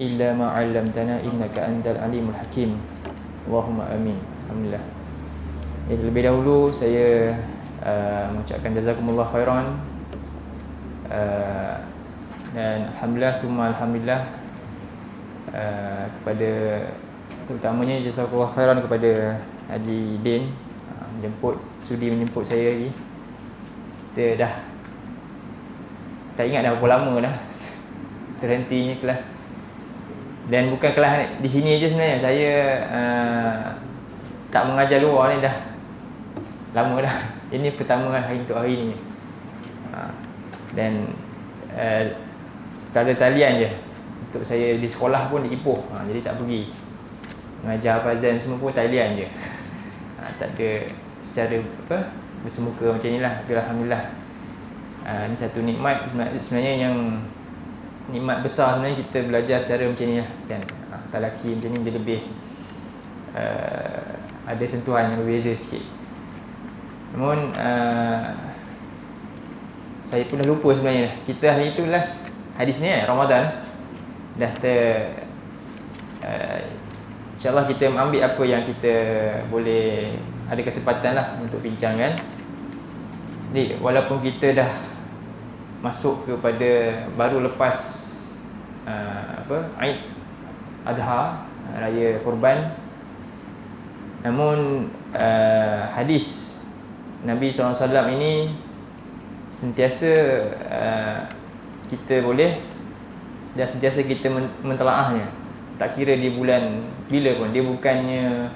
illa ma 'allamtana innaka antal alimul hakim. Allahumma amin. Alhamdulillah. Terlebih dahulu saya mengucapkan jazakumullah khairan, dan alhamdulillah summa alhamdulillah kepada, terutamanya jazakumullah khairan kepada Haji Din, sudi menjemput saya lagi. Kita dah tak ingat dah berapa lama dah terhentinya kelas. Dan bukan kelas di sini je sebenarnya. Saya tak mengajar luar ni dah lama dah. Ini pertama hari untuk hari ni. Dan secara talian je. Untuk saya di sekolah pun di Ipoh, jadi tak pergi. Mengajar hafazan semua pun talian je. Tak ada secara bersemuka macam ni lah. Tapi alhamdulillah, ini satu nikmat sebenarnya, yang nikmat besar sebenarnya kita belajar secara macam ni lah kan. Talaki macam ni dia lebih ada sentuhan yang berbeza sikit. Namun saya pun dah lupa sebenarnya. Kita hari tu last hadis ni Ramadan dah InsyaAllah kita ambil apa yang kita boleh ada kesempatan lah untuk bincangkan. Jadi walaupun kita dah masuk kepada baru lepas Aid Adha, Raya Kurban, namun hadis Nabi SAW ini sentiasa kita boleh dan sentiasa kita mentelaahnya. Tak kira di bulan bila pun. Dia bukannya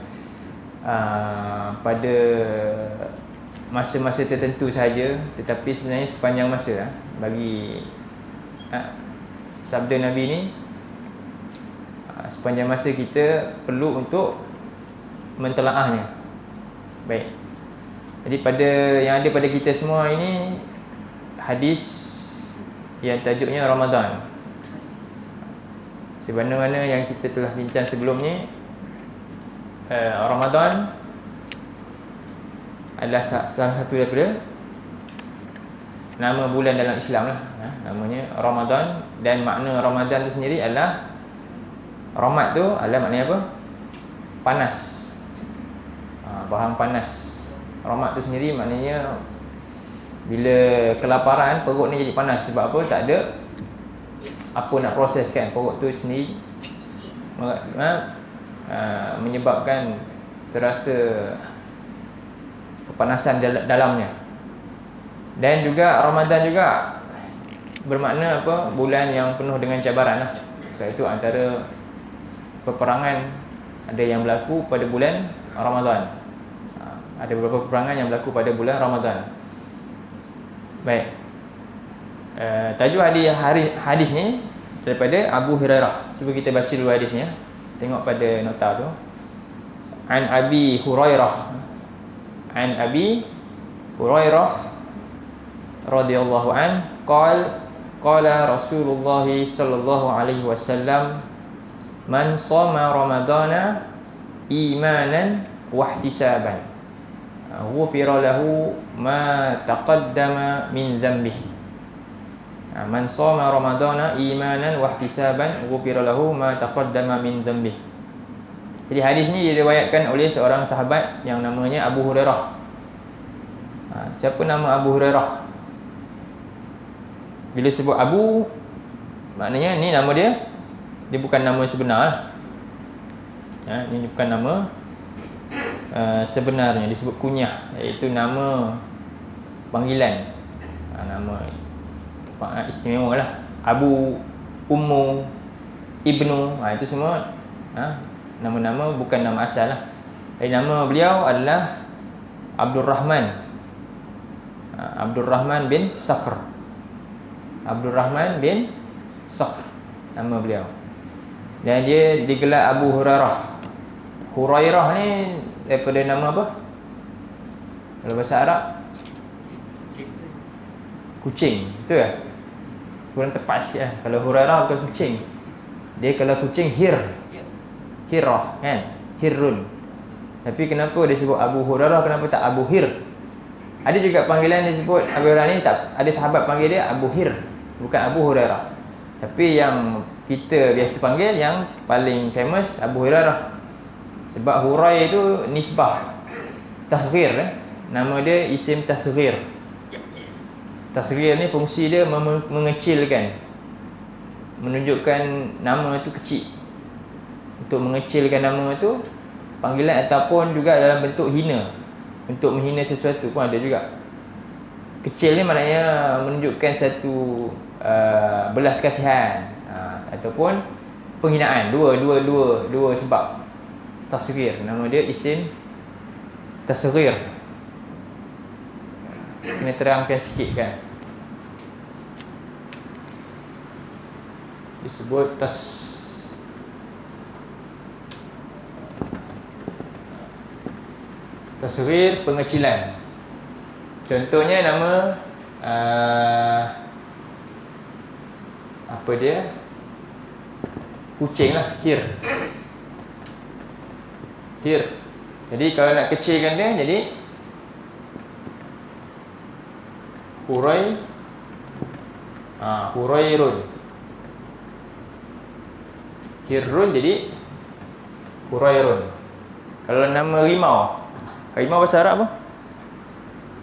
pada masa-masa tertentu sahaja, tetapi sebenarnya sepanjang masa. Bagi sabda Nabi ni, sepanjang masa kita perlu untuk mentelaahnya. Baik. Jadi pada yang ada pada kita semua ini hadis yang tajuknya Ramadan. Sebagaimana yang kita telah bincang sebelum ni, Ramadan adalah salah satu daripada nama bulan dalam Islam lah. Namanya Ramadan, dan makna Ramadan tu sendiri adalah, Ramad tu adalah maknanya apa? Panas. Bahan panas. Ramad tu sendiri maknanya bila kelaparan, perut ni jadi panas. Sebab apa? Tak ada apa nak proses kan. Perut tu sendiri menyebabkan terasa kepanasan dalamnya. Dan juga Ramadan juga bermakna apa? Bulan yang penuh dengan cabaran lah. Sebab itu antara peperangan ada yang berlaku pada bulan Ramadan. Ada beberapa peperangan yang berlaku pada bulan Ramadan. Baik. Tajuk hadis ni daripada Abu Hurairah. Cuba kita baca dulu hadis ni ya. Tengok pada nota tu. An Abi Hurairah. An Abi Hurairah radhiyallahu an qala Rasulullah sallallahu alaihi wasallam, man shoma ramadana imanan wa ihtisaban ghufira lahu ma taqaddama min dhanbihi. Man shoma ramadana imanan wa ihtisaban ghufira lahu ma taqaddama min dhanbihi. Jadi hadis ni diriwayatkan oleh seorang sahabat yang namanya Abu Hurairah. Siapa nama Abu Hurairah? Bila sebut Abu, maknanya ni nama dia. Dia bukan nama sebenar lah. Ini bukan nama sebenarnya. Disebut kunyah, iaitu nama panggilan. Nama istimewa lah. Abu, Ummu, Ibnu, itu semua nama-nama bukan nama asal lah. Jadi nama beliau adalah Abdul Rahman bin Sakhr. Abdul Rahman bin Sakhr nama beliau. Dan dia digelar Abu Hurairah. Hurairah ni daripada nama apa? Kalau bahasa Arab, kucing. Betul tak? Kurang tepat sikit lah. Kalau Hurairah bukan kucing. Dia kalau kucing Hirah kan? Hirrun. Tapi kenapa dia sebut Abu Hurairah, kenapa tak Abu Hir? Ada juga panggilan disebut Abu Hurairah ni, tak ada sahabat panggil dia Abu Hir, bukan Abu Hurairah. Tapi yang kita biasa panggil yang paling famous Abu Hurairah. Sebab Hurai itu nisbah, tasghir, nama dia isim tasghir. Tasghir ni fungsi dia mengecilkan, menunjukkan nama itu kecil. Untuk mengecilkan nama itu panggilan, ataupun juga dalam bentuk hina, untuk menghina sesuatu pun ada juga. Kecil ni maknanya menunjukkan satu belas kasihan, ataupun penghinaan. Dua sebab tasghir. Nama dia isim tasghir. Kena terangkan sikit kan. Disebut tasghir, pengecilan. Contohnya nama apa dia? Kucing lah, Hir. Jadi kalau nak kecilkan dia jadi Hurairun. Hirun jadi Hurairun. Kalau nama rimau bahasa Arab apa?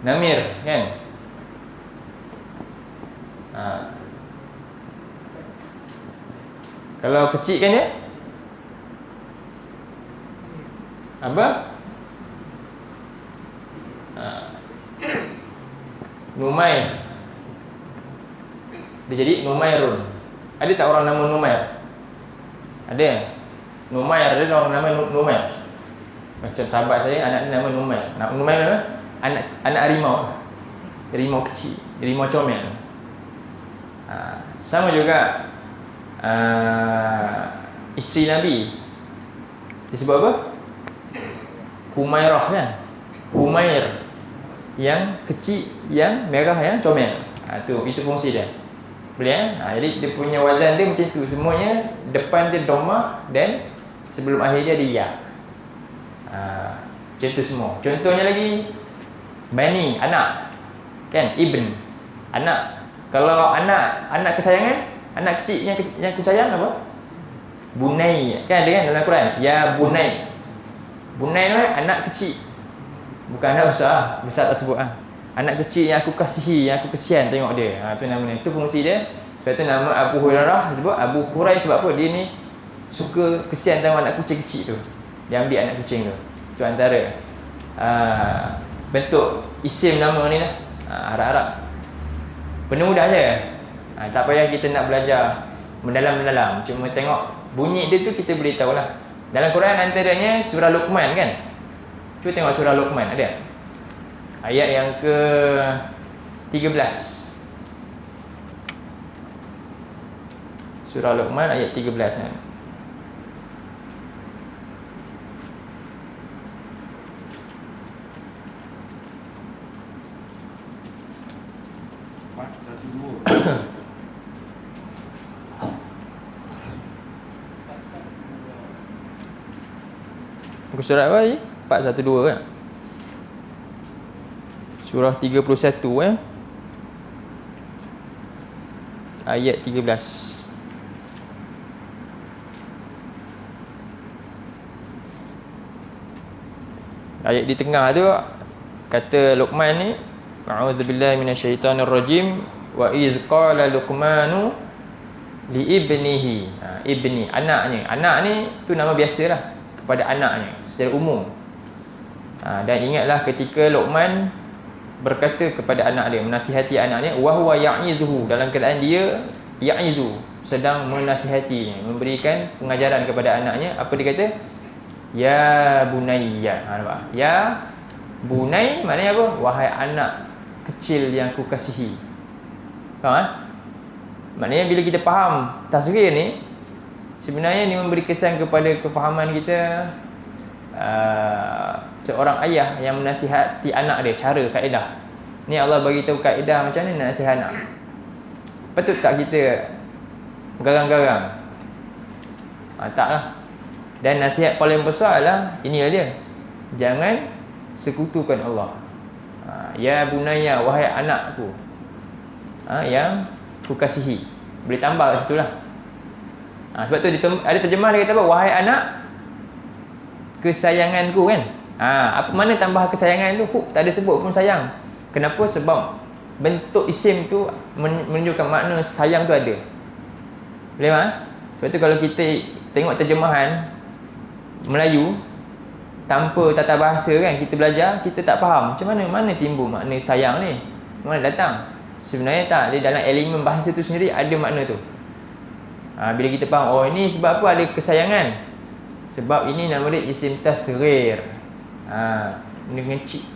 Namir, kan? Kalau kecilkan dia apa? Numair. Dia jadi Numairun. Ada tak orang nama Numair? Ada. Numair, ada orang nama Numair. Macam sahabat saya, anak dia nama Numair. Numair apa? Anak harimau. Harimau kecil, harimau comel. Sama juga isteri Nabi disebut apa? Humairah, kan? Humair, yang kecil, yang merah, yang comel. Itu fungsi dia. Boleh, jadi dia punya wazan dia macam tu. Semuanya depan dia dhammah dan sebelum akhir dia ya. Macam tu semua. Contohnya lagi, bani, anak, kan? Ibn, anak. Kalau anak kesayangan, anak kecil yang aku sayang apa? Bunai, kan ada kan dalam Quran? Ya bunai. Bunai tu anak kecil, bukan anak besar. Besar tak sebut anak kecil yang aku kasihi, yang aku kesian tengok dia. Itu namanya, itu fungsi dia. Sebab tu nama Abu Hurairah disebut Abu Hurai. Sebab apa? Dia ni suka kesian tengok anak kucing kecil tu. Dia ambil anak kucing tu. Itu antara bentuk isim nama ni lah. Harap-harap benda mudah je. Tak payah kita nak belajar mendalam-mendalam. Cuma tengok bunyi dia tu kita boleh tahu lah. Dalam Quran antaranya surah Luqman, kan? Cuba tengok surah Luqman, ada ayat yang ke 13. Surah Luqman ayat 13, kan? Muka surat apa ni? 412, kan? Surah 31, ayat 13. Ayat di tengah tu kata Luqman ni, a'udzubillahi minasyaitonirrajim, wa idz qala Luqmanu li ibnihi. Ibni, anaknya. Anak ni tu nama biasalah kepada anaknya secara umum. Dan ingatlah ketika Luqman berkata kepada anak dia, menasihati anaknya, wa huwa ya'izuhu, dalam keadaan dia ya'izu, sedang menasihatinya, memberikan pengajaran kepada anaknya. Apa dia kata? Ya bunayya. Nampak? Ya bunay maknanya apa? Wahai anak kecil yang ku kasihi. Faham? Maknanya bila kita faham tasghir ni, sebenarnya ni memberi kesan kepada kefahaman kita, seorang ayah yang menasihati anak dia, cara kaedah. Ni Allah bagi tahu kaedah macam ni nak nasihat anak. Patut tak kita garang-garang? Taklah. Dan nasihat paling besar adalah inilah dia. Jangan sekutukan Allah. Ya bunayya, wahai anakku, yang ku kasihi. Boleh tambah kat situ lah. Sebab tu ada terjemah dia kata apa? Wahai anak kesayanganku kan. Apa mana tambah kesayangan tu? Tak ada sebut pun sayang. Kenapa? Sebab bentuk isim tu menunjukkan makna sayang tu ada. Boleh tak? Sebab tu kalau kita tengok terjemahan Melayu tanpa tata bahasa kan, kita belajar, kita tak faham macam mana timbul makna sayang ni, mana datang. Sebenarnya tak, dia dalam elemen bahasa tu sendiri ada makna tu. Bila kita faham, ini sebab apa ada kesayangan, sebab ini nama dia isim tasghir,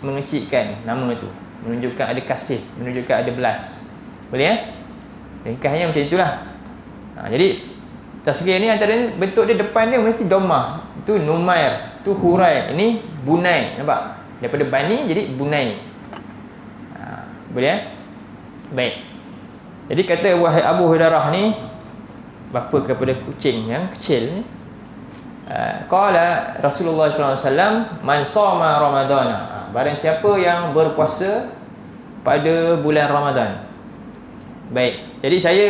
mengecilkan nama tu, menunjukkan ada kasih, menunjukkan ada belas. Boleh ringkasnya macam itulah. Jadi tasghir ni antara bentuk dia depan dia mesti dhammah. Itu Numair, tu Hurai, ini Bunai. Nampak? Daripada Bani jadi Bunai. Boleh Baik. Jadi kata wahai Abu Hurairah ni, bapa kepada kucing yang kecil ni, qala Rasulullah sallallahu alaihi wasallam, man shoma ramadana, barang siapa yang berpuasa pada bulan Ramadan. Baik. Jadi saya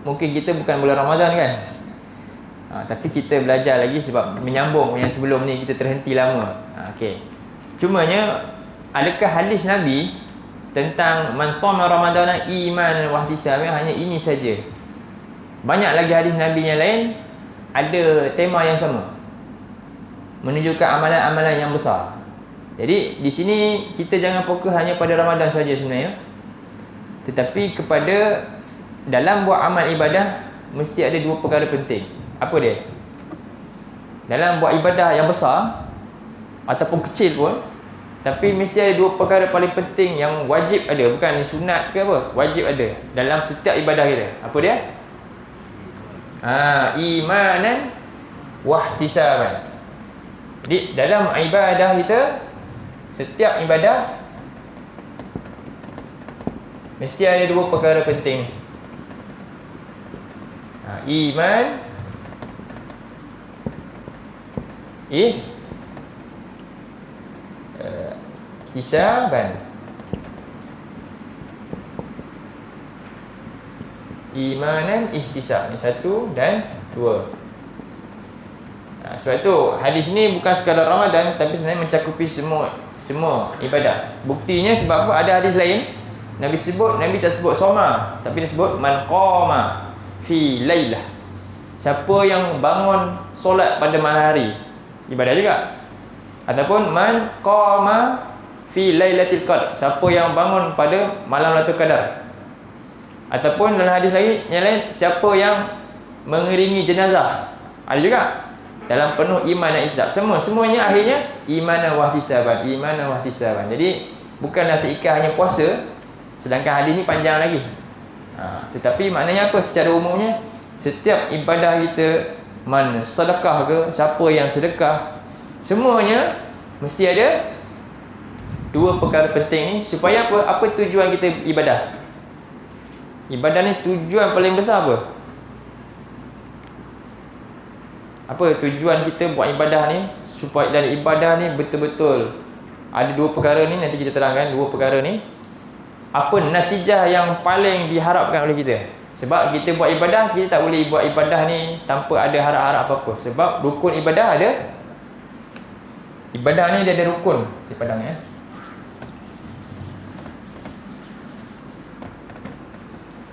mungkin kita bukan bulan Ramadan kan, tapi kita belajar lagi sebab menyambung yang sebelum ni kita terhenti lama. Okey. Cumanya adakah hadis Nabi tentang man shoma ramadana iman wa ihtisaban hanya ini saja? Banyak lagi hadis Nabi yang lain ada tema yang sama, menunjukkan amalan-amalan yang besar. Jadi di sini kita jangan fokus hanya pada Ramadan saja sebenarnya, tetapi kepada dalam buat amal ibadah mesti ada dua perkara penting. Apa dia? Dalam buat ibadah yang besar ataupun kecil pun, tapi mesti ada dua perkara paling penting yang wajib ada, bukan sunat ke apa, wajib ada dalam setiap ibadah kita. Apa dia? Imanan wa ihtisaban. Jadi dalam ibadah kita, setiap ibadah mesti ada dua perkara penting. Iman, ihtisaban. Imanan, ihtisab. Ini satu dan dua. Sebab tu hadis ni bukan sekadar Ramadan, tapi sebenarnya mencakupi semua ibadah. Buktinya sebab apa? Ada hadis lain Nabi tak sebut soma, tapi dia sebut man qama fi lailah. Siapa yang bangun solat pada malam hari, ibadah juga. Ataupun man qama fi lailatul qadar, siapa yang bangun pada malam Lailatul Qadar. Ataupun dalam hadis lain yang lain, siapa yang mengiringi jenazah. Ada juga. Dalam penuh iman dan ihtisab. Semuanya akhirnya iman wa ihtisaban, iman wa ihtisaban. Jadi bukanlah terikat hanya puasa, sedangkan hadis ni panjang lagi. Tetapi maknanya apa secara umumnya? Setiap ibadah kita, mana sedekah ke, siapa yang sedekah, semuanya mesti ada dua perkara penting ni. Supaya apa? Apa tujuan kita ibadah? Ibadah ni tujuan paling besar apa? Apa tujuan kita buat ibadah ni? Supaya dalam ibadah ni betul-betul ada dua perkara ni, nanti kita terangkan dua perkara ni. Apa natijah yang paling diharapkan oleh kita? Sebab kita buat ibadah, kita tak boleh buat ibadah ni tanpa ada harap-harap apa-apa. Sebab rukun ibadah ada. Ibadah ni dia ada rukun. Di padang ya.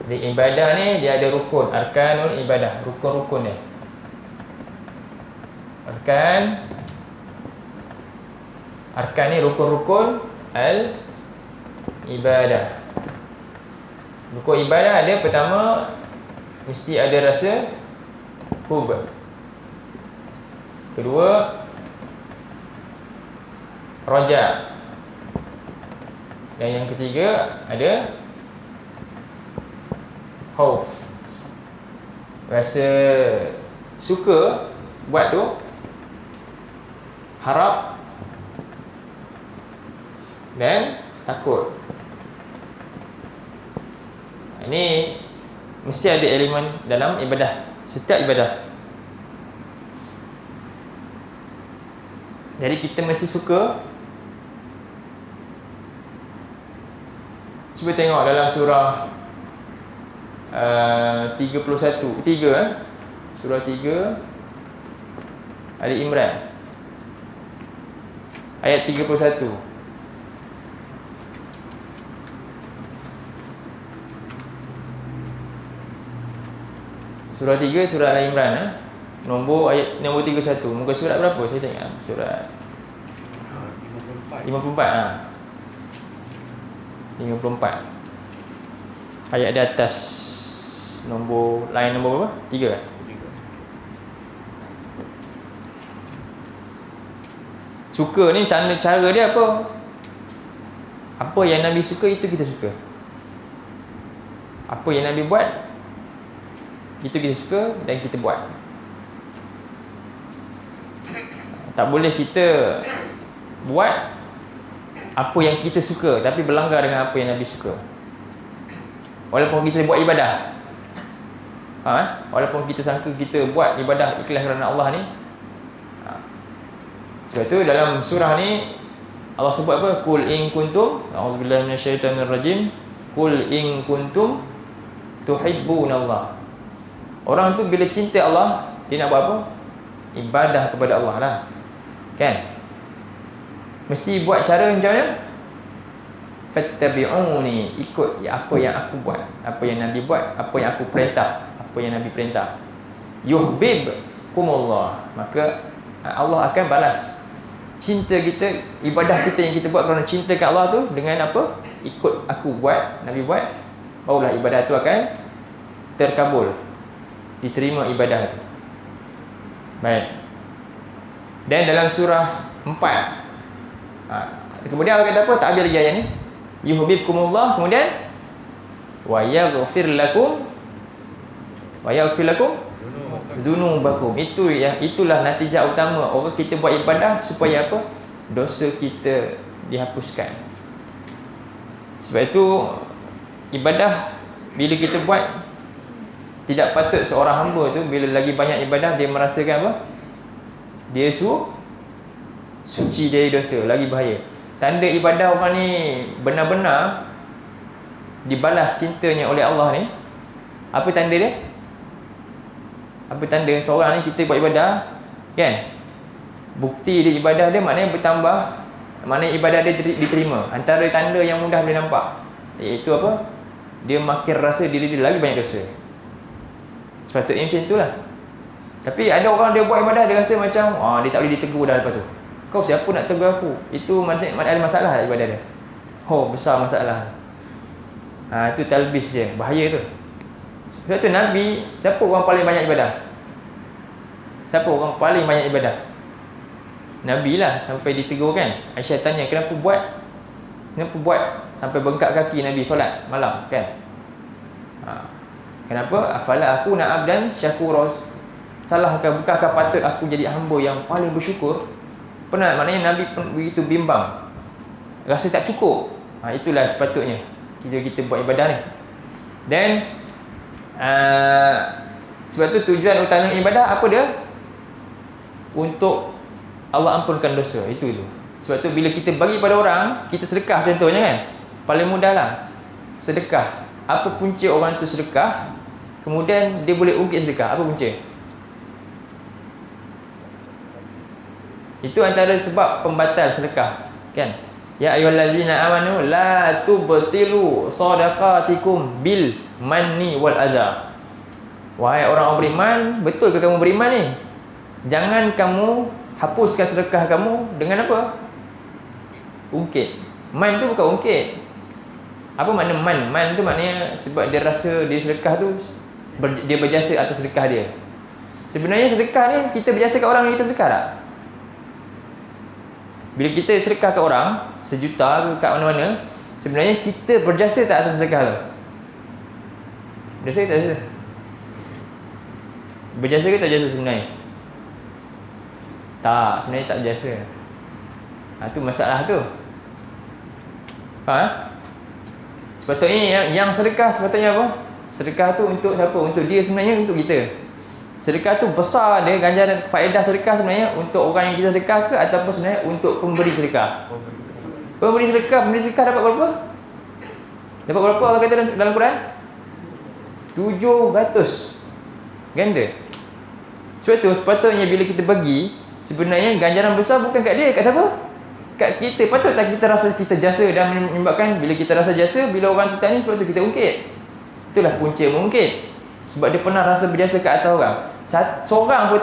Di ibadah ni dia ada rukun, arkanul ibadah, rukun-rukun dia. Arkan ni rukun-rukun ibadah. Rukun ibadah ada, pertama mesti ada rasa hub. Kedua raja. Dan yang ketiga ada khauf. Rasa suka buat tu, harap dan takut. Ini mesti ada elemen dalam ibadah, setiap ibadah. Jadi kita mesti suka. Cuba tengok dalam surah 31 surah 3 Ali Imran ayat 31. Surah 3 surah Ali Imran ayat nombor 31. Muka surat berapa saya tengok? Surat 54 54 ayat di atas nombor berapa? 3 kan? Suka ni cara dia apa? Apa yang Nabi suka itu kita suka. Apa yang Nabi buat itu kita suka dan kita buat. Tak boleh kita buat apa yang kita suka tapi berlanggar dengan apa yang Nabi suka. Walaupun kita buat ibadah, walaupun kita sangka kita buat ibadah ikhlas kerana Allah ni, sebab tu dalam surah ni Allah sebut apa? Qul in kuntum, a'udzubillahi minasyaitonirrajim, qul in kuntum tuhibbunallah. Orang tu bila cinta Allah, dia nak buat apa? Ibadah kepada Allah lah. Kan? Mesti buat cara macam mana? Fattabi'uni, ikut apa yang aku buat, apa yang Nabi buat, apa yang aku perintah, apa yang Nabi perintah. Yuhibbukumullah, maka Allah akan balas cinta kita, ibadah kita yang kita buat kerana cinta ke Allah tu dengan apa? Ikut aku buat, Nabi buat, barulah ibadah tu akan terkabul, diterima ibadah tu. Baik. Dan dalam surah 4 kemudian Allah kata apa? Tak habis lagi ayat ni. Yuhibbukumullah, kemudian wa yaghfir lakum dzunubakum. Itulah natijah utama orang kita buat ibadah supaya apa? Dosa kita dihapuskan. Sebab itu ibadah bila kita buat, tidak patut seorang hamba tu bila lagi banyak ibadah dia merasakan apa? Dia suci dari dosa, lagi bahaya. Tanda ibadah orang ni benar-benar dibalas cintanya oleh Allah ni, apa tanda dia? Apa tanda seorang ni kita buat ibadah, kan? Bukti dia ibadah dia maknanya bertambah, maknanya ibadah dia diterima. Antara tanda yang mudah boleh nampak, iaitu apa? Dia makin rasa diri dia lagi banyak dosa. Sepatutnya macam itulah. Tapi ada orang dia buat ibadah, dia rasa macam dia tak boleh ditegur dah lepas tu. Kau siapa nak tegur aku? Itu macam ada masalah ibadah dia. Besar masalah. Itu talbis dia, bahaya tu. Sebab tu Nabi, siapa orang paling banyak ibadah? Siapa orang paling banyak ibadah? Nabi lah, sampai ditegur kan. Aisyah tanya, kenapa buat sampai bengkak kaki Nabi solat malam, kan? Kenapa? Afala aku nak abdan syakuros. Salahkah, bukankah patut aku jadi hamba yang paling bersyukur? Pernah, maknanya Nabi begitu bimbang, rasa tak cukup. Itulah sepatutnya kita buat ibadah ni. Dan sebab tu tujuan utama ibadah apa dia? Untuk Allah ampunkan dosa. Itu. Sebab tu bila kita bagi pada orang, kita sedekah contohnya kan, paling mudah lah sedekah. Apa punca orang tu sedekah, kemudian dia boleh ungkit sedekah? Apa punca? Itu antara sebab pembatal sedekah, kan? Ya ayyuhallazina amanu la tubtilu shadaqatikum bil manni wal adza. Wahai orang beriman, betul ke kamu beriman ni? Jangan kamu hapuskan sedekah kamu dengan apa? Ungkit. Man tu bukan ungkit. Apa makna man? Man tu maknanya sebab dia rasa dia sedekah tu, dia berjasa atas sedekah dia. Sebenarnya sedekah ni kita berjasa kat orang yang kita sedekah tak? Bila kita sedekah kat orang, 1 juta ke kat mana-mana, sebenarnya kita berjasa tak atas sedekah tu? Berjasa ke tak berjasa? Berjasa ke tak berjasa sebenarnya? Tak, sebenarnya tak berjasa. Tu masalah tu. Sepatutnya yang sedekah sepatutnya apa? Sedekah tu untuk siapa? Untuk dia sebenarnya, untuk kita. Sedekah tu besar dia, ganjaran faedah sedekah sebenarnya untuk orang yang kita sedekah ke ataupun sebenarnya untuk pemberi sedekah? Pemberi sedekah dapat berapa? Dapat berapa Allah kata dalam Quran? 700 ganda. Sebab tu sepatutnya bila kita bagi, sebenarnya ganjaran besar bukan kat dia, kat siapa? Kat kita. Patut tak kita rasa kita jasa dan menyebabkan bila kita rasa jasa, bila orang kita ni, sebab tu kita ungkit. Itulah punca mengungkit. Sebab dia pernah rasa berjasa kat atas orang. Seorang pun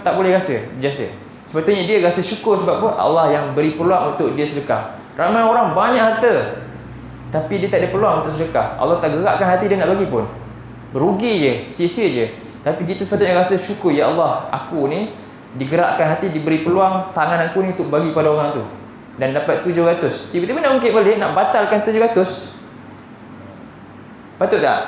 tak boleh rasa berjasa. Sepatutnya dia rasa syukur sebab apa? Allah yang beri peluang untuk dia sedekah. Ramai orang banyak harta, tapi dia tak ada peluang untuk sedekah. Allah tak gerakkan hati dia nak bagi pun. Berugi je, sia-sia je. Tapi kita sepatutnya rasa syukur, ya Allah, aku ni digerakkan hati, diberi peluang tangan aku ni untuk bagi pada orang tu. Dan dapat 700. Tiba-tiba nak ungkit balik, nak batalkan 700. Patut tak?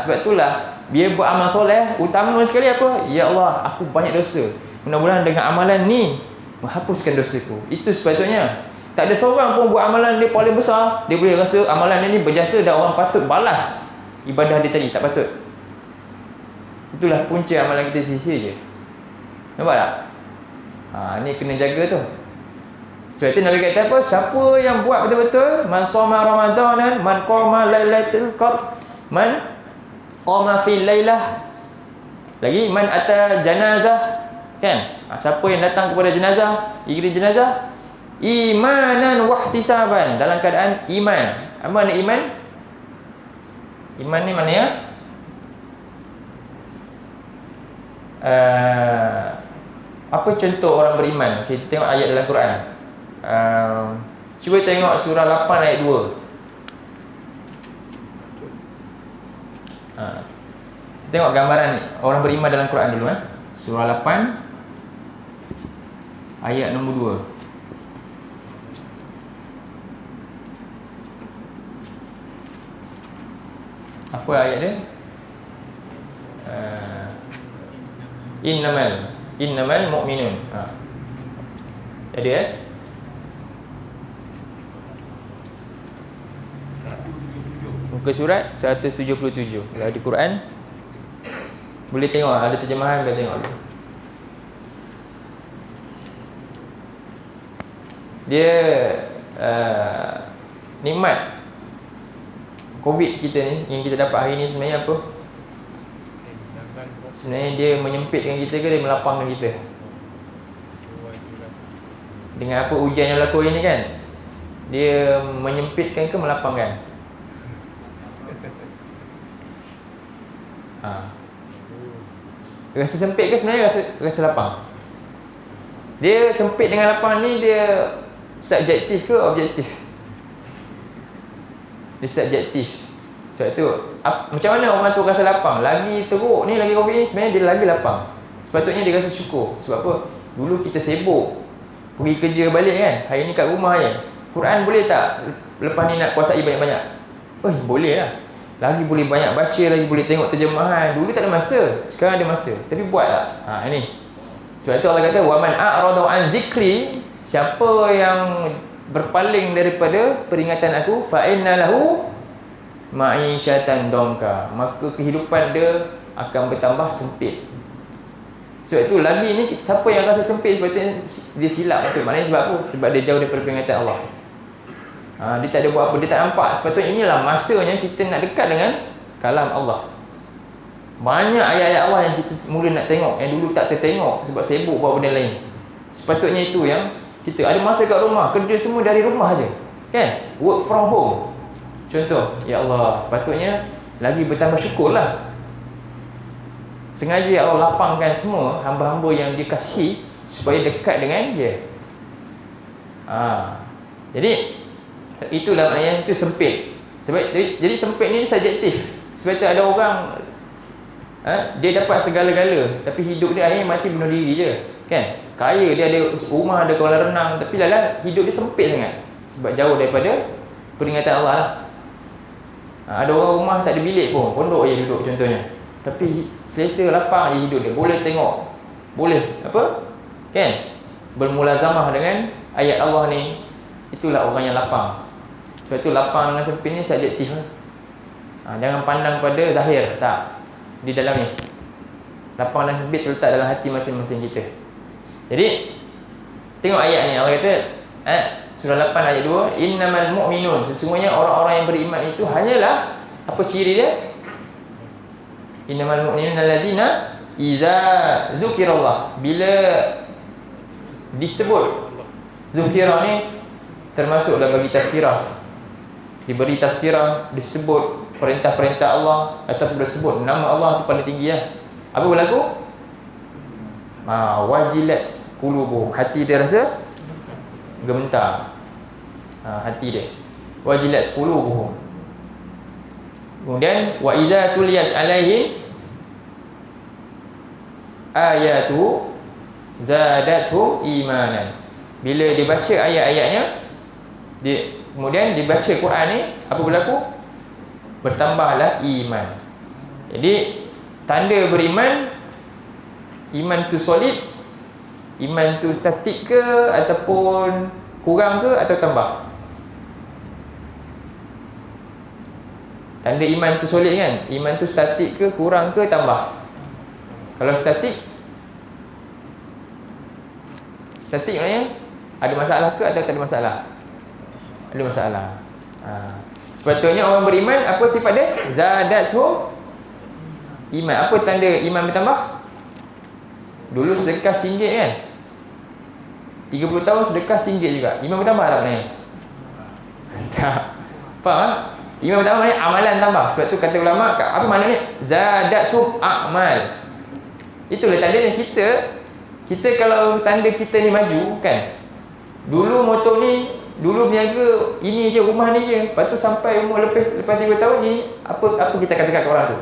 Sebab itulah biar buat amal soleh, utama sekali apa? Ya Allah, aku banyak dosa. Mudah-mudahan dengan amalan ni menghapuskan dosaku. Itu sepatutnya. Tak ada seorang pun buat amalan dia paling besar, dia boleh rasa amalan dia ni berjasa dan orang patut balas ibadah dia tadi. Tak patut. Itulah punca amalan kita sia-sia je. Nampak tak? Ni kena jaga tu. Sebab itu Nabi kata apa? Siapa yang buat betul-betul, man shoma ramadanan, man qama lailatul qadr, man qama fil lailah, lagi man ata janazah, kan? Siapa yang datang kepada jenazah, iring jenazah, imanan wahtisaban, dalam keadaan iman. Apa makna iman? Iman ni mana ya? Apa contoh orang beriman? Okay, kita tengok ayat dalam Quran. Cuba tengok surah 8 ayat 2. Kita tengok gambaran orang beriman dalam Quran dulu. Surah 8 ayat nombor 2. Apa ayat dia? Innamal mu'minun. Jadi muka surat 177. Kalau di Quran boleh tengok, ada terjemahan, boleh tengok dulu. Dia nikmat COVID kita ni, yang kita dapat hari ni sebenarnya apa? Sebenarnya dia menyempitkan kita ke dia melapangkan kita? Dengan apa ujian yang berlaku ini kan? Dia menyempitkan ke melapangkan? Rasa sempit ke sebenarnya rasa lapang? Dia sempit dengan lapang ni, dia subjektif ke objektif? Dia subjektif. Sebab tu macam mana orang tu rasa lapang? Lagi teruk ni, lagi COVID ni, sebenarnya dia lagi lapang. Sepatutnya dia rasa syukur. Sebab apa? Dulu kita sibuk pergi kerja balik kan, hari ni kat rumah je. Quran boleh tak lepas ni nak kuasai banyak-banyak? Boleh lah. Lagi boleh banyak baca, lagi boleh tengok terjemahan. Dulu tak ada masa, sekarang ada masa. Tapi buat tak? Ini. Sebab tu Allah kata, wa man a'rada an zikri, siapa yang berpaling daripada peringatan aku, fa inna lahu ma'isyatan donka, maka kehidupan dia akan bertambah sempit. Sebab itu lagi ni, siapa yang rasa sempit, sebab dia silap betul. Maknanya sebab apa? Sebab dia jauh daripada peringatan Allah. Dia tak ada buat apa, dia tak nampak. Sepatutnya inilah masanya kita nak dekat dengan kalam Allah. Banyak ayat-ayat Allah yang kita mula nak tengok, yang dulu tak tertengok sebab sibuk buat benda lain. Sepatutnya itu yang kita ada masa kat rumah, kerja semua dari rumah aja, kan? Work from home. Contoh, ya Allah, patutnya lagi bertambah syukurlah. Sengaja Allah lapangkan semua hamba-hamba yang dikasihi supaya dekat dengan dia. Jadi itulah maknanya itu sempit. Sebab jadi sempit ni subjektif. Sebab tu ada orang dia dapat segala-gala tapi hidup dia akhirnya mati bunuh diri je, kan? Kaya, dia ada rumah, ada kolam renang, tapi lala hidup dia sempit sangat sebab jauh daripada peringatan Allah lah. Ada orang rumah tak ada bilik pun, pondok je duduk contohnya, tapi selesa lapang je hidup dia, boleh tengok, boleh apa, kan, bermulazamah dengan ayat Allah ni. Itulah orang yang lapang. Sebab tu lapang dengan sempit ni subjektif lah. Jangan pandang pada zahir, tak, di dalam ni lapang dan sempit terletak dalam hati masing-masing kita. Jadi tengok ayat ni, Allah kata surah 8 ayat 2, innamal mu'minun, sesungguhnya orang-orang yang beriman itu hanyalah, apa ciri dia? Innamal mu'minuna allazina idza dzukirallah, bila disebut. Zukira ni termasuklah bagi tazkirah. Diberi tazkirah, disebut perintah-perintah Allah atau disebut nama Allah tu paling tinggi lah. Apa berlaku? Wajilat qulubuhum, hati dia rasa gemetar. Hati dia wajilat qulubuhum. Kemudian wa idza tuliyat alaihim ayatu zadatuhum imanan. Bila dibaca ayat-ayatnya, kemudian dibaca Quran ni, apa berlaku? Bertambahlah iman. Jadi tanda beriman, iman tu solid, iman tu statik ke ataupun kurang ke atau tambah? Tanda iman tu solid kan? Iman tu statik ke, kurang ke, tambah? Kalau statik maknanya ada masalah ke atau tak ada masalah? Ada masalah. Sepatutnya orang beriman, apa sifat dia? Zadatuhum iman. Apa tanda iman bertambah? Dulu sedekah RM1 kan? 30 tahun sedekah RM1 juga. Iman bertambah tak maknanya? Tak. Faham tak? Iman bertambah maknanya amalan tambah. Sebab tu kata ulama, apa maknanya? Zadatuhum amal. Itulah tandanya kita kalau tanda kita ni maju kan. Dulu motor ni, dulu berniaga ini je, rumah ni je. Lepas tu sampai umur lepas 3 tahun ni, apa kita akan cakap ke orang tu?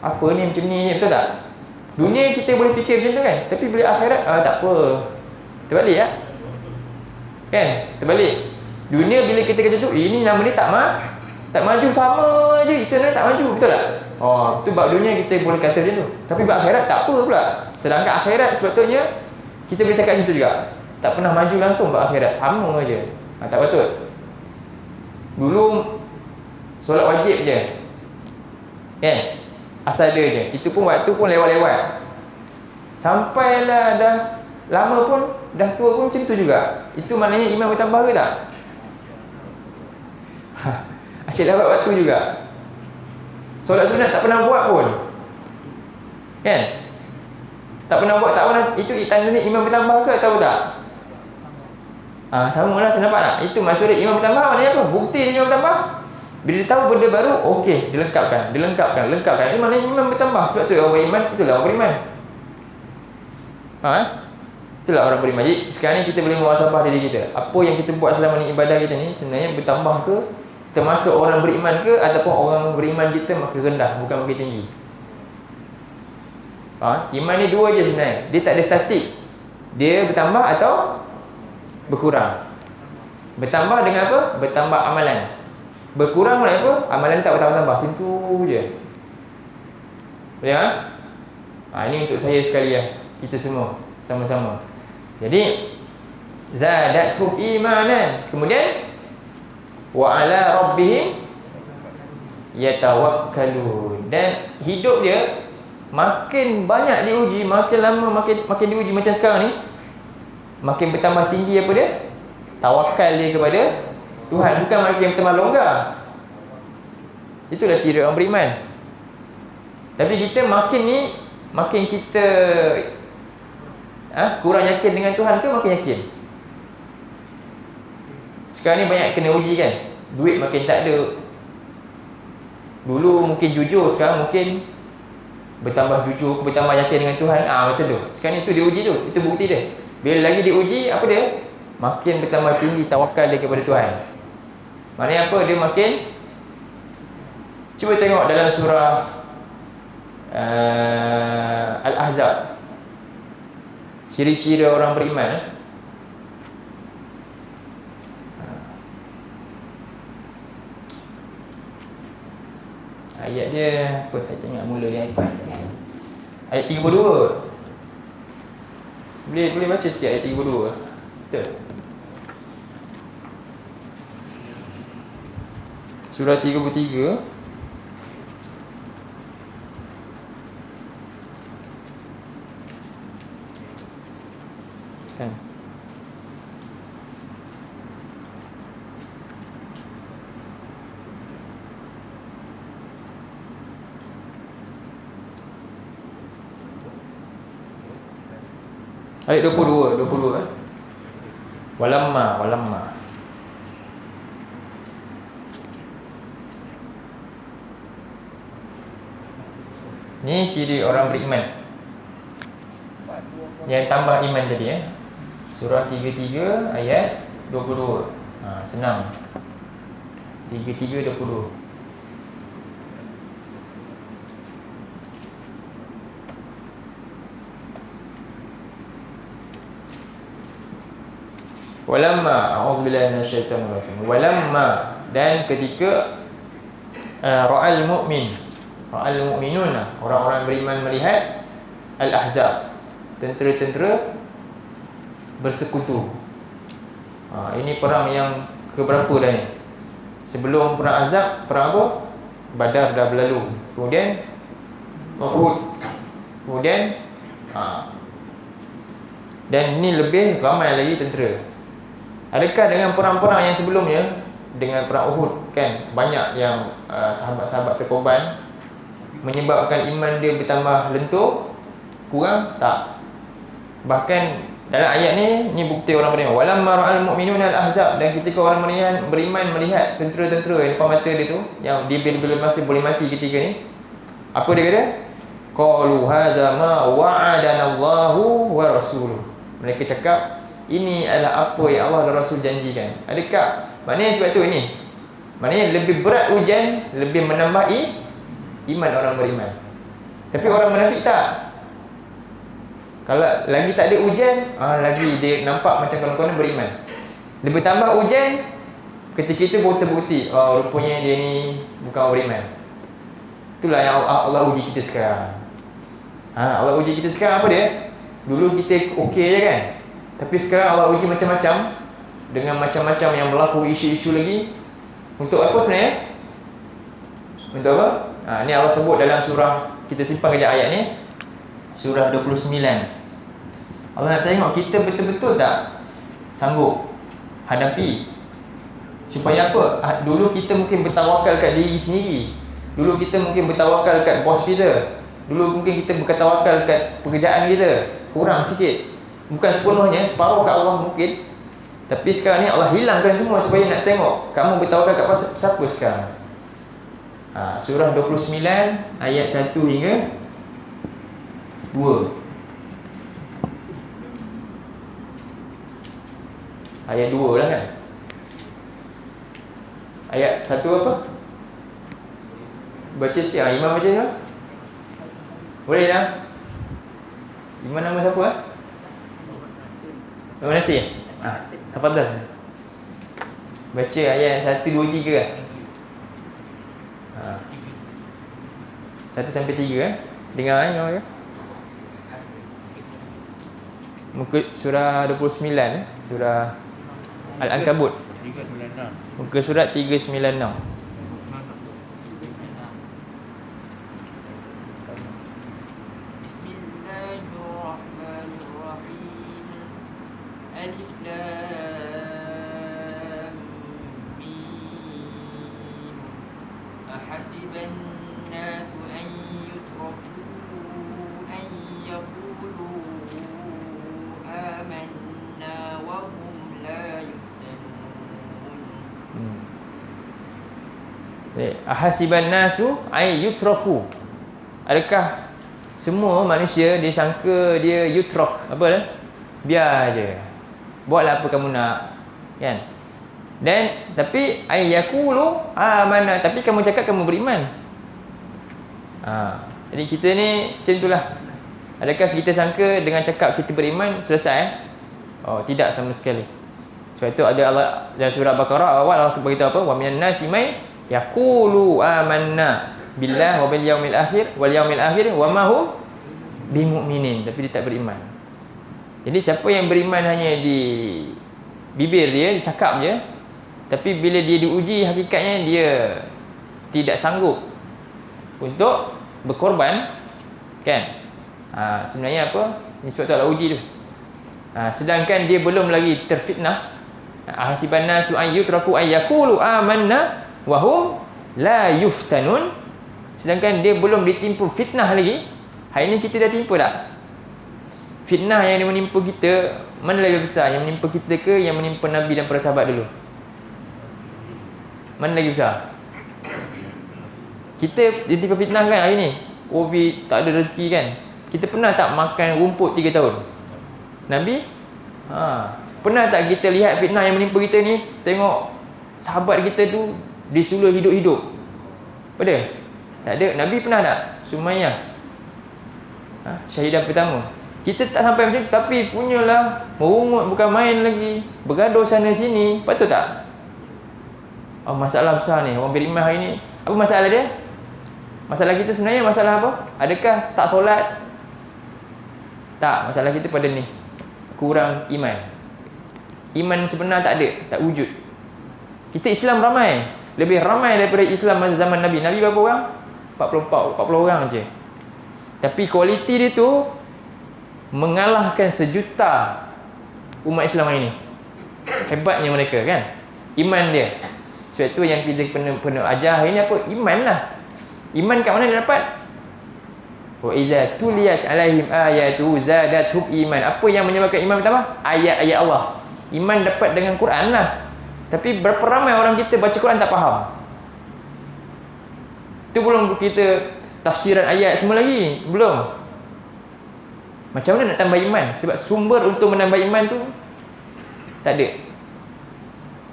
Apa ni macam ni, betul tak? Dunia kita boleh fikir macam tu kan. Tapi bila akhirat, tak apa, terbalik lah kan? Terbalik. Dunia bila kita kata tu, ini nama dia tak maju, sama je, itu nama tak maju, betul tak? Itu bab dunia kita boleh kata macam tu. Tapi bab akhirat tak apa pula. Sedangkan akhirat sepatutnya kita boleh cakap macam tu juga. Tak pernah maju langsung bab akhirat, sama je. Tak patut. Dulu solat wajib je kan? Asal dia je. Itu pun waktu pun lewat-lewat. Sampailah dah lama pun, dah tua pun macam tu juga. Itu maknanya iman bertambah ke tak? Asyik dapat waktu juga. Solat sunat tak pernah buat pun kan? Tak pernah buat, tak pernah. Itu tandanya iman bertambah ke atau tak? Sama lah, nampak tak? Itu maksudnya iman bertambah maknanya apa? Bukti dia iman bertambah. Bila dia tahu benda baru, okey, dilengkapkan. Itu maknanya iman bertambah. Sebab tu orang beriman, itulah orang beriman. Itulah orang beriman. Jadi sekarang ni kita boleh muhasabah diri kita. Apa yang kita buat selama ni, ibadah kita ni sebenarnya bertambah ke, termasuk orang beriman ke, ataupun orang beriman kita makin rendah, bukan makin tinggi. Iman ni dua je sebenarnya. Dia tak ada statik. Dia bertambah atau berkurang. Bertambah dengan apa? Bertambah amalan. Berkurang dengan apa? Amalan tak bertambah-tambah. Situ je. Boleh ini untuk saya sekali lah. Kita semua sama-sama. Jadi zadatuhum imanan. Kemudian wa ala rabbihim yatawakkalun. Dan hidup dia makin banyak diuji, makin lama makin diuji macam sekarang ni, makin bertambah tinggi apa dia? Tawakal dia kepada Tuhan, bukan makin bertambah longgar. Itulah ciri orang beriman. Tapi kita makin kita kurang yakin dengan Tuhan ke makin yakin? Sekarang ni banyak kena uji kan. Duit makin tak ada. Dulu mungkin jujur, sekarang mungkin bertambah jujur, bertambah yakin dengan Tuhan. Macam tu. Sekarang itu diuji tu. Itu bukti dia. Bila lagi diuji, apa dia? Makin bertambah tinggi tawakal dia kepada Tuhan. Maknanya apa? Dia makin. Cuba tengok dalam surah Al-Ahzab. Ciri-ciri orang beriman. Ayat dia apa, saya tengok mula di iPad. Ayat 32. Boleh baca sikit ayat 32. Betul. Surah 33. Kan. Ayat 22 kan. Walamma. Ni ciri orang beriman yang tambah iman tadi Surah 33 ayat 22. Senang. 33 20. Walamma, a'udzubillahi minasyaitonir rajim. Walamma, dan ketika ra'al mu'minun, orang-orang beriman melihat al-ahzab, tentera-tentera bersekutu. Ini perang yang keberapa dah ni? Sebelum perang Ahzab, perang apa? Badar dah berlalu. Kemudian Uhud. Kemudian dan ini lebih ramai lagi tentera. Adakah dengan perang-perang yang sebelumnya, dengan perang Uhud kan, banyak yang sahabat-sahabat terkorban, menyebabkan iman dia bertambah lentur, kurang? Tak. Bahkan dalam ayat ni bukti orang beriman. Walamma ra'al mu'minuna al-ahzab, dan ketika orang beriman melihat tentera-tentera yang depan mata dia tu, yang dia bila masa boleh mati ketika ni, apa dia kata? Qalu hadza ma wa'adana Allahu wa rasuluhu. Mereka cakap, ini adalah apa yang Allah dan Rasul janjikan. Adakah? Maknanya sebab tu ini. Maknanya lebih berat ujian, lebih menambah iman orang beriman. Tapi orang munafik tak. Kalau lagi tak ada ujian, lagi dia nampak macam kawan-kawan beriman. Lebih tambah ujian, ketika itu baru terbukti, rupanya dia ni bukan orang beriman. Itulah yang Allah uji kita sekarang. Allah uji kita sekarang apa dia? Dulu kita okey je kan? Tapi sekarang Allah uji macam-macam, dengan macam-macam yang berlaku isu-isu lagi. Untuk apa sebenarnya? Untuk apa? Ni Allah sebut dalam surah, kita simpan kejap ayat ni, surah 29. Allah nak tengok kita betul-betul tak sanggup hadapi. Supaya apa? Dulu kita mungkin bertawakal kat diri sendiri. Dulu kita mungkin bertawakal kat bos kita. Dulu mungkin kita bertawakal kat pekerjaan kita. Kurang sikit. Bukan sepenuhnya, separuh kat Allah mungkin. Tapi sekarang ni Allah hilangkan semua supaya nak tengok kamu bertawakal kat siapa sekarang. Surah 29 ayat 1 hingga 2. Ayat 2 lah kan. Ayat 1 apa? Baca sikit. Imam baca tak? Boleh tak? Imam nama siapa? Muhammad Nasir. Tafadhal. Baca ayat 1, 2, 3 kan? 1 sampai 3 dengar ya. Muka surah 29 surah Al-Ankabut. Muka surat 396. Ahasiban nasu ay yutraku. Adakah semua manusia dia sangka dia yutrak? Apa dah? Biar je. Buatlah apa kamu nak. Kan? Dan tapi ay yaqulu amanna, tapi kamu cakap kamu beriman. Jadi kita ni macam itulah. Adakah kita sangka dengan cakap kita beriman selesai? Tidak sama sekali. Sebab itu ada Allah dalam surah Baqarah awal Allah beritahu apa? Wa minan nasi may yaqulu amanna billah wa bil yaumil akhir wa ma hum bimu'minin, tapi dia tak beriman. Jadi siapa yang beriman hanya di bibir dia cakap je, tapi bila dia diuji hakikatnya dia tidak sanggup untuk berkorban kan. Sebenarnya apa? Ini sebab tu Allah uji tu. Sedangkan dia belum lagi terfitnah. Hasiban nasu an yutraku ay yaqulu amanna wahum la yuftanun. Sedangkan dia belum ditimpa fitnah lagi. Hari ini kita dah timpa tak? fitnah yang menimpa kita mana lebih besar, yang menimpa kita ke yang menimpa Nabi dan para sahabat dulu? Mana lagi besar? Kita ditimpa fitnah kan hari ni, Covid, tak ada rezeki kan. Kita pernah tak makan rumput 3 tahun? Nabi? Pernah tak kita lihat fitnah yang menimpa kita ni, tengok sahabat kita tu disuluh hidup-hidup? Pada? Tak ada. Nabi pernah tak? Sumayyah, syahidah pertama. Kita tak sampai macam tu, tapi punyalah merungut bukan main lagi, bergaduh sana sini. Patut tak? Masalah besar ni orang beriman hari ni. Apa masalah dia? Masalah kita sebenarnya masalah apa? Adakah tak solat? Tak, masalah kita pada ni, kurang iman. Iman sebenar tak ada, tak wujud. Kita Islam ramai, lebih ramai daripada Islam masa zaman Nabi. Nabi berapa orang? 40 orang je. Tapi kualiti dia tu mengalahkan sejuta umat Islam hari ni. Hebatnya mereka kan, iman dia. Sebab tu yang kita kena ajar hari ni apa? Iman lah. Iman kat mana dia dapat? Wa iza tuliyat alaihim ayatu zadatuhum iman. Apa yang menyebabkan iman bertambah? Ayat-ayat Allah. Iman dapat dengan Quran lah. Tapi berapa ramai orang kita baca Quran tak faham. Tu belum kita tafsiran ayat semua lagi, belum. Macam mana nak tambah iman? Sebab sumber untuk menambah iman tu tak ada.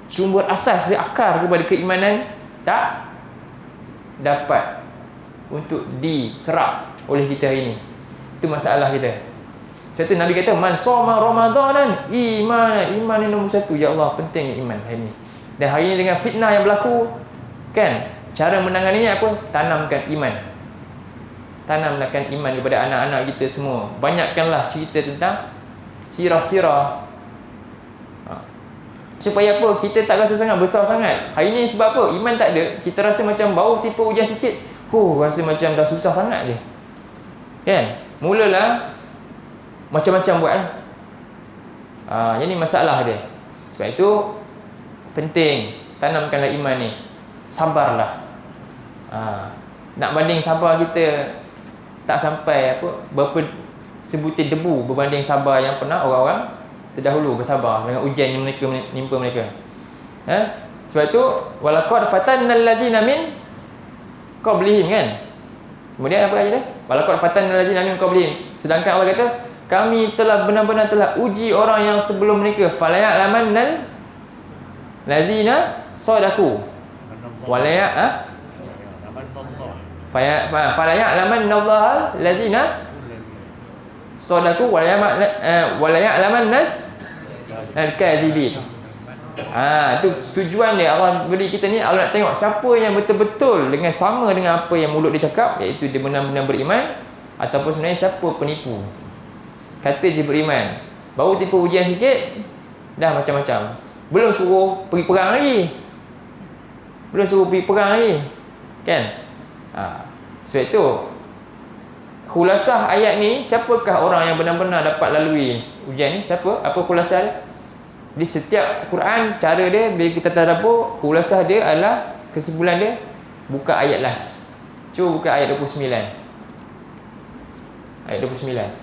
Sumber asas dia, akar kepada keimanan tak dapat untuk diserap oleh kita hari ni. Itu masalah kita. Sebab tu Nabi kata man shoma ramadanan iman. Iman ni nombor 1. Ya Allah, penting iman hari ni. Dan hari ni dengan fitnah yang berlaku kan, cara menanganinya apa? Tanamkan iman. Tanamkan iman kepada anak-anak kita semua. Banyakkanlah cerita tentang sirah-sirah. Supaya apa? Kita tak rasa sangat besar sangat. Hari ni sebab apa? Iman tak ada. Kita rasa macam bau tipu hujan sikit, rasa macam dah susah sangat je. Kan? Mulalah macam-macam buatlah. Yang ni masalah dia. Sebab itu penting tanamkanlah iman ni. Sabarlah. Nak banding sabar kita tak sampai apa berapa sebutir debu berbanding sabar yang pernah orang-orang terdahulu bersabar dengan ujian yang mereka menimpa mereka. Sebab itu walaqad fatannal ladzina min qablihim kan. Kemudian apa lagi dia? Walaqad fatannal ladzina min qablihim. Sedangkan Allah kata kami telah benar-benar telah uji orang yang sebelum mereka. Falaya'lamannal ladzina sadaku. Falaya'lamannallaha ladzina sadaku walaya'laman nas al-kadzibin. Itu tujuan dia. Allah beri kita ni, Allah nak tengok siapa yang betul-betul dengan sama dengan apa yang mulut dia cakap, iaitu dia benar-benar beriman, ataupun sebenarnya siapa penipu. Kata je beriman, baru tipu ujian sikit dah macam-macam. Belum suruh pergi perang lagi. Kan? Sebab itu khulasah ayat ni, siapakah orang yang benar-benar dapat lalui ujian ni? Siapa? Apa khulasah dia? Di setiap Quran, cara dia bila kita tadabbur, khulasah dia adalah kesimpulan dia, buka ayat last. Cuba buka ayat 29. Ayat 29. Ayat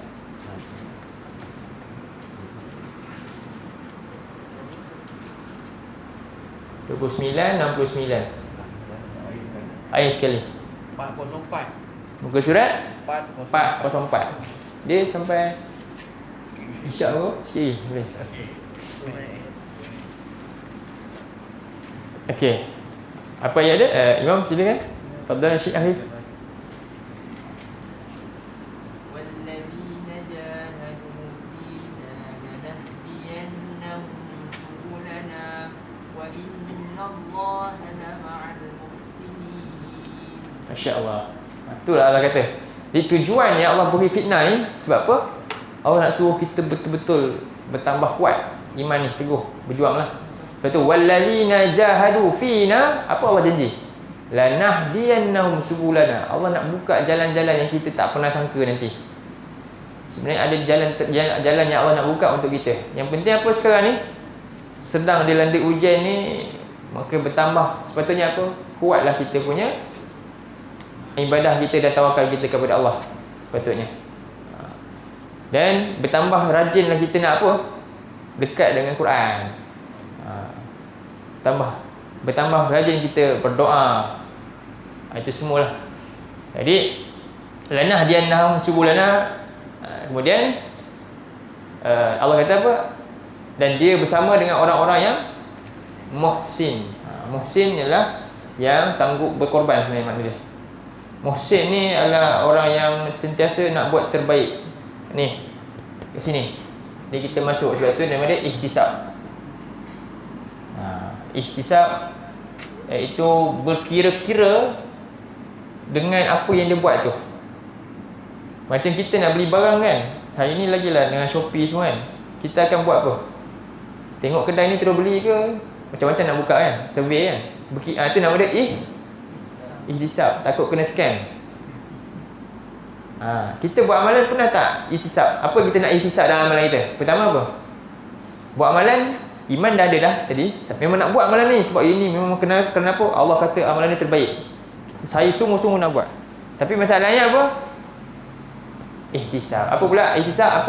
69. Ayat sekali. 404. Muka surat 404. Dia sampai insya-Allah sikit boleh. Okey. Apa ayat dia? Imam silakan. Fadlan Syekh Ahli. Masya-Allah. Itulah Allah kata. Jadi tujuan yang Allah beri fitnah ni sebab apa? Allah nak suruh kita betul-betul bertambah kuat iman ni, teguh, berjuanglah. Lepas tu wallazina jahadu fina, apa Allah janji? Lanahdiyannahum subulana. Allah nak buka jalan-jalan yang kita tak pernah sangka nanti. Sebenarnya ada jalan yang Allah nak buka untuk kita. Yang penting apa sekarang ni? Sedang dilanda ujian ni, maka bertambah sepatutnya apa? Kuatlah kita punya ibadah kita dan tawakal kita kepada Allah sepatutnya. Dan bertambah rajinlah kita nak apa? Dekat dengan Quran. Bertambah rajin kita berdoa. Itu semualah. Jadi lana hadiannahum subulana. Kemudian Allah kata apa? Dan dia bersama dengan orang-orang yang muhsin. Muhsin ialah yang sanggup berkorban sebenarnya makna dia. Muhsin ni adalah orang yang sentiasa nak buat terbaik. Ni, kat sini. Ni kita masuk sebab tu nama dia ihtisab. Ihtisab iaitu berkira-kira dengan apa yang dia buat tu. Macam kita nak beli barang kan, hari ni lagilah dengan Shopee semua kan, kita akan buat apa? Tengok kedai ni terus beli ke? Macam-macam nak buka kan, survey kan. Itu nama dia ihtisab, takut kena scam. Kita buat amalan pernah tak ihtisab? Apa kita nak ihtisab dalam amalan kita? Pertama apa? Buat amalan, iman dah ada dah tadi. Memang nak buat amalan ni sebab ini memang kenapa Allah kata amalan ni terbaik. Saya sungguh-sungguh nak buat. Tapi masalahnya apa? Ihtisab. Apa pula ihtisab?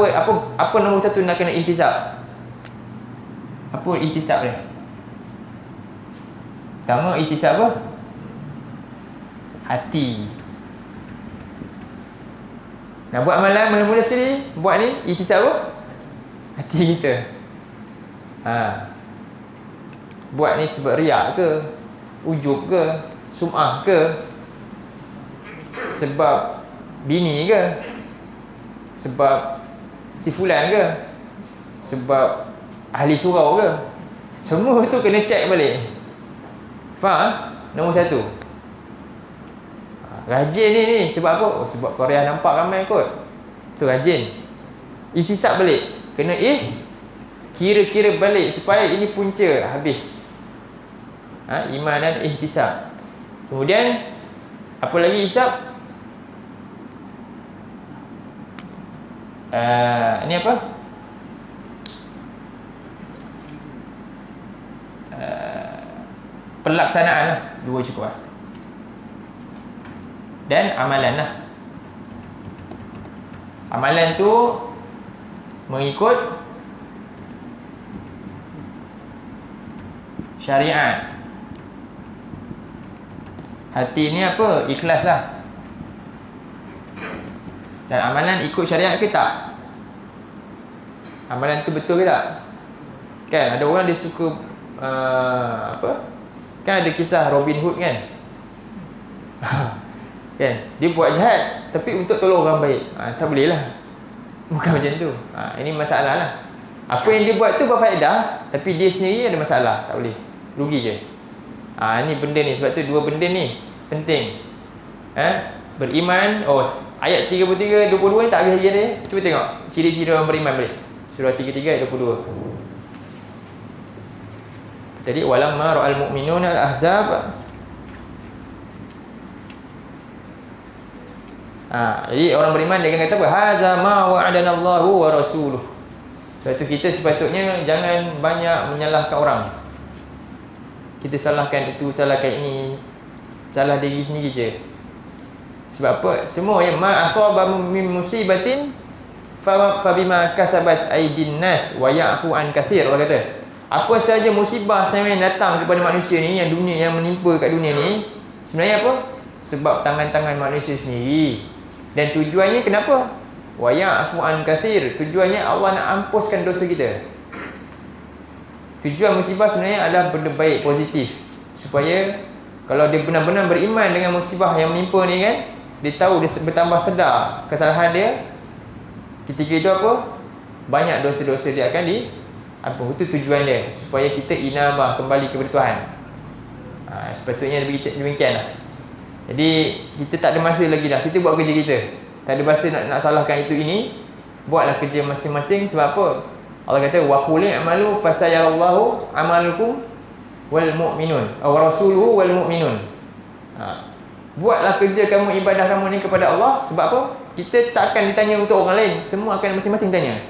Apa nombor satu nak kena ihtisab? Apa ihtisab dia? Pertama ihtisab apa? Hati. Nak buat amalan mula-mula sekali, buat ni ihtisab apa? Hati kita. Buat ni sebab riak ke, ujub ke, sum'ah ke, sebab bini ke, sebab si fulan ke, sebab ahli surau ke. Semua tu kena check balik. Faham? Nombor satu, rajin ni sebab apa? Sebab Korea nampak ramai kot. Tu rajin. Ihtisab balik. Kena kira-kira balik supaya ini punca habis. Iman dan ihtisab. Kemudian apa lagi hisab? Ini apa? Pelaksanaan lah. Dua cukup lah. Dan amalan lah. Amalan tu mengikut syariat. Hati ni apa? Ikhlas lah. Dan amalan ikut syariat ke tak? Amalan tu betul ke tak? Kan ada orang dia suka kan ada kisah Robin Hood kan. Kan dia buat jahat tapi untuk tolong orang baik. Tak boleh lah. Bukan macam tu. Ini masalah lah. Apa yang dia buat tu berfaedah tapi dia sendiri ada masalah. Tak boleh. Rugi je. Ni benda ni. Sebab tu dua benda ni penting. Beriman. Ayat 33, 22 ni tak habis lagi dia. Cuba tengok ciri-ciri orang beriman balik. Surah 33 ayat 22. Jadi walamma ra'al mu'minuna al-ahzab. Jadi orang beriman dia akan kata apa? Haza ma wa'adana Allahu wa rasuluh. Sebab tu kita sepatutnya jangan banyak menyalahkan orang. Kita salahkan itu, salahkan ini, salah diri sendiri je. Sebab apa? Semua yang ma asaba min musibatin fa bima kasabat aydin nas wa ya'fu an katsir. Allah kata, apa saja musibah yang datang kepada manusia ni, yang dunia, yang menimpa kat dunia ni, sebenarnya apa? Sebab tangan-tangan manusia sendiri. Dan tujuannya kenapa? Wa ya'fu an katsir. Tujuannya Allah nak hapuskan dosa kita. Tujuan musibah sebenarnya adalah benda baik, positif. Supaya kalau dia benar-benar beriman dengan musibah yang menimpa ni kan, dia tahu, dia bertambah sedar kesalahan dia. Ketika itu apa? Banyak dosa-dosa dia akan itu tujuan dia, supaya kita inabah kembali kepada Tuhan. Sepatutnya demikian lah. Jadi kita tak ada masa lagi dah. Kita buat kerja kita. Tak ada masa nak salahkan itu ini. Buatlah kerja masing-masing. Sebab apa? Allah kata wa qul i'malu fasayarallahu amalukum wal mu'minun aw rasuluhu wal mu'minun. Buatlah kerja kamu, ibadah kamu ni kepada Allah. Sebab apa? Kita tak akan ditanya untuk orang lain. Semua akan masing-masing tanya.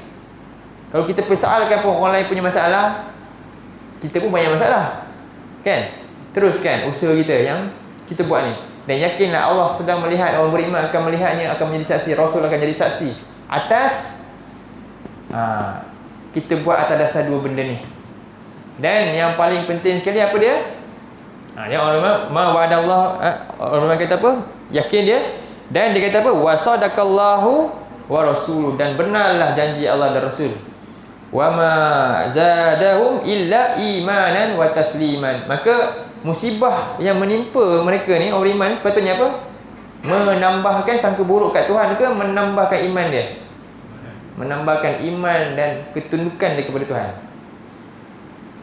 Kalau kita persoalkan pun orang lain punya masalah, kita pun banyak masalah. Kan? Teruskan usaha kita yang kita buat ni. Dan yakinlah Allah sedang melihat, orang beriman akan melihatnya, akan menjadi saksi, Rasul akan jadi saksi atas Kita buat atas dasar dua benda ni. Dan yang paling penting sekali apa dia? Yang orang ma wa'adallah, orang kata apa? Yakin dia. Dan dia kata apa? Wa sadaqallahu wa rasuluh, dan benarlah janji Allah dan Rasul. Wa ma zadahum illa imanan wa tasliman. Maka musibah yang menimpa mereka ni, orang iman, sepatutnya apa? Menambahkan sangka buruk kat Tuhan ke menambahkan iman dia? Menambahkan iman dan ketundukan dia kepada Tuhan.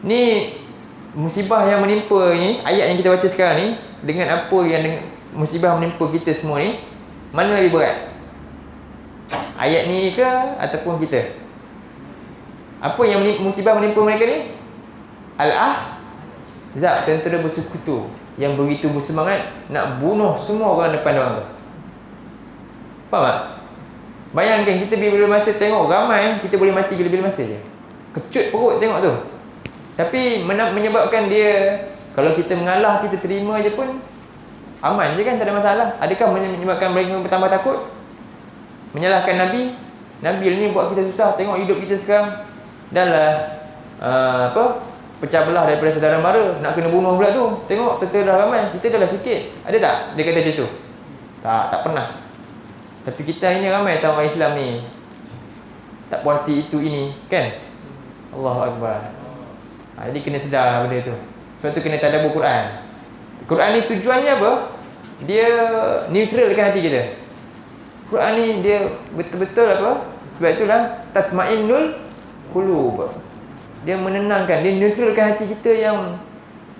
Ni musibah yang menimpa ni, ayat yang kita baca sekarang ni, dengan apa yang musibah menimpa kita semua ni, mana lebih berat? Ayat ni ke ataupun kita? Apa yang musibah menimpa mereka ni? Al-Ahzab, tentera bersekutu yang begitu bersemangat nak bunuh semua orang depan orang tu. Faham tak? Bayangkan kita bila masa tengok ramai, kita boleh mati bila-bila masa je. Kecut perut tengok tu. Tapi menyebabkan dia, kalau kita mengalah, kita terima je pun aman je kan, tak ada masalah. Adakah menyebabkan mereka bertambah takut? Menyalahkan Nabi ni buat kita susah. Tengok hidup kita sekarang dah lah pecah belah daripada saudara mara, nak kena bunuh pula tu. Tengok tentera dah ramai, kita dah lah sikit. Ada tak dia kata macam tu? Tak pernah. Tapi kita ini ramai tahu orang Islam ni tak puas hati itu ini kan. Allahu Akbar. Jadi kena sedar benda tu. Sebab tu kena tadabbur Quran. Quran ni tujuannya apa? Dia neutralkan hati kita. Quran ni dia betul-betul apa? Sebab itulah tatma'innul qulub. Dia menenangkan, dia neutralkan hati kita yang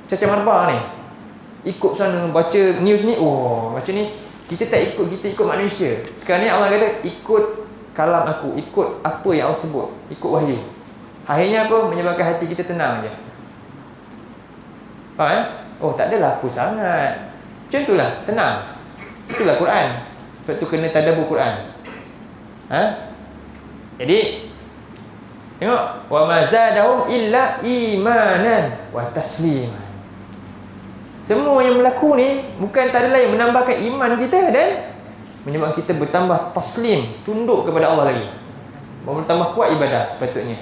cacah marbah ni. Ikut sana baca news ni, macam ni kita tak ikut, kita ikut manusia. Sekarang ni Allah kata ikut kalam aku, ikut apa yang Allah sebut, ikut wahyu. Akhirnya apa? Menyebabkan hati kita tenang je. Faham tak adalah apa sangat. Macam itulah, tenang. Itulah Quran. Sebab tu kena tadabbur Quran. Jadi tengok, wa ma zadahum illa imanan wa tasliman. Semua yang berlaku ni bukan tak ada lain menambahkan iman kita dan menyebabkan kita bertambah taslim, tunduk kepada Allah lagi. Bertambah kuat ibadah sepatutnya.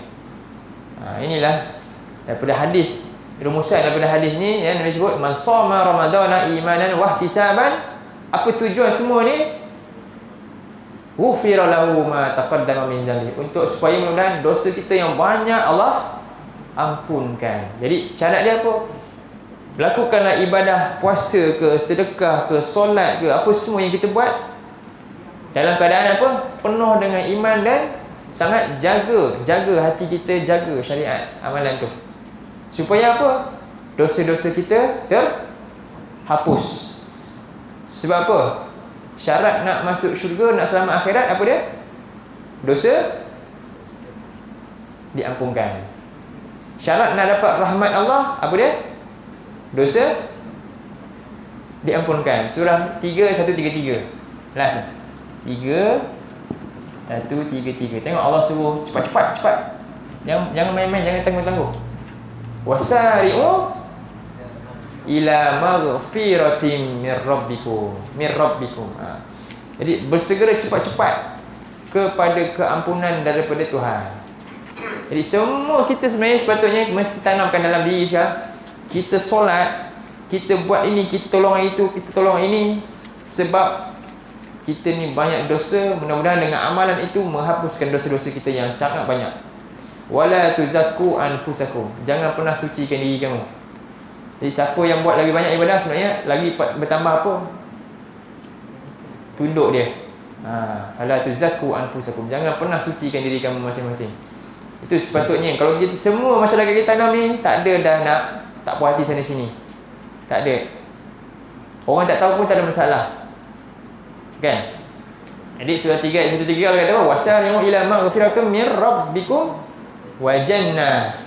Inilah daripada hadis, rumusan daripada hadis ni yang Nabi sebut man shoma ramadhana imanan wa ihtisaban. Apa tujuan semua ni? Ghufira lahu ma taqaddama min dzambi, untuk supaya mudah-mudahan dosa kita yang banyak Allah ampunkan. Jadi syarat dia apa? Lakukanlah ibadah puasa ke, sedekah ke, solat ke, apa semua yang kita buat dalam keadaan apa? Penuh dengan iman dan sangat jaga hati kita, jaga syariat amalan tu. Supaya apa? Dosa-dosa kita terhapus. Sebab apa? Syarat nak masuk syurga, nak selamat akhirat, apa dia? Dosa diampunkan. Syarat nak dapat rahmat Allah, apa dia? Dosa diampunkan. Surah 3:133. Last. 3:133. Tengok Allah suruh cepat. Jangan main-main, jangan tangguh-tangguh. Wasari'u ila maghfiratin mir rabbikum. Jadi bersegera cepat-cepat kepada keampunan daripada Tuhan. Jadi semua kita sebenarnya sepatutnya mesti tanamkan dalam diri sekarang. Kita solat, kita buat ini, kita tolong itu, kita tolong ini, sebab kita ni banyak dosa. Mudah-mudahan dengan amalan itu menghapuskan dosa-dosa kita yang sangat banyak. Wala tuzakku anfusakum, jangan pernah sucikan diri kamu. Jadi siapa yang buat lagi banyak ibadah sebenarnya lagi bertambah apa? Tunduk dia. Wala tuzakku anfusakum, jangan pernah sucikan diri kamu masing-masing. Itu sepatutnya. Kalau kita semua masyarakat kita tanam ni, tak ada dah nak tak puas hati sana sini. Tak ada. Orang tak tahu pun tak ada masalah. Kan? Jadi surah 3 ayat 133 Allah kata apa? Wasari'u ila maghfiratin mir rabbikum wa jannah.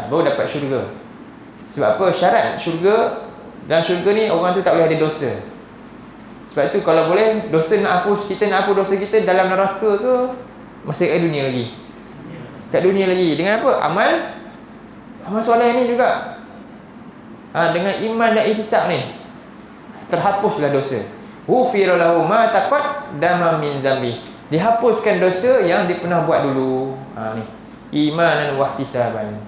Baru dapat syurga. Sebab apa? Syarat syurga, dalam syurga ni orang tu tak boleh ada dosa. Sebab tu kalau boleh dosa nak hapus, kita nak hapus dosa kita dalam neraka ke masih kat dunia lagi. Kat dunia lagi. Dengan apa? Amal soleh ni juga. Dengan iman dan ihtisab ni terhapuslah dosa. Ghufira lahu ma taqaddama min dzambi. Dihapuskan dosa yang dia pernah buat dulu. Ni. Imanan wahtisaban.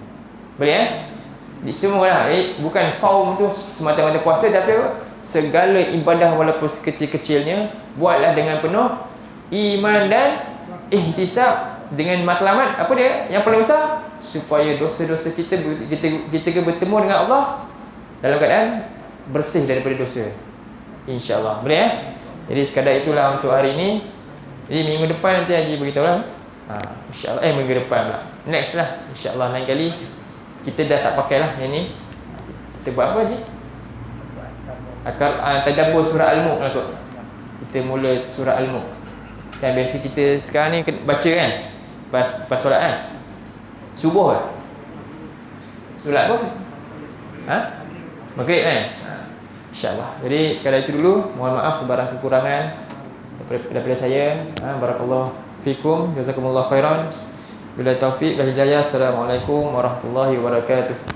Boleh Di semualah. Bukan saum tu semata-mata puasa, tapi apa? Segala ibadah walaupun sekecil-kecilnya, buatlah dengan penuh iman dan ihtisab, dengan matlamat. Apa dia? Yang paling besar, supaya dosa-dosa kita bertemu dengan Allah dalam keadaan bersih daripada dosa. InsyaAllah. Boleh Jadi sekadar itulah untuk hari ini. Jadi minggu depan nanti Haji beritahu lah. InsyaAllah. Minggu depan pula. Next lah. InsyaAllah lain kali. Kita dah tak pakai lah yang ni. Kita buat apa Haji? Tadabbur surah Al-Mulk lah kot. Kita mula surah Al-Mulk. Kan biasa kita sekarang ni baca kan, Pas solat kan. Subuh kan? Solat apa? Maghrib kan? InsyaAllah. Jadi sekadar itu dulu. Mohon maaf sebarang kekurangan daripada saya. Barakallahu fikum. Jazakumullah khairan. Bila taufiq wal hidayah. Assalamualaikum warahmatullahi wabarakatuh.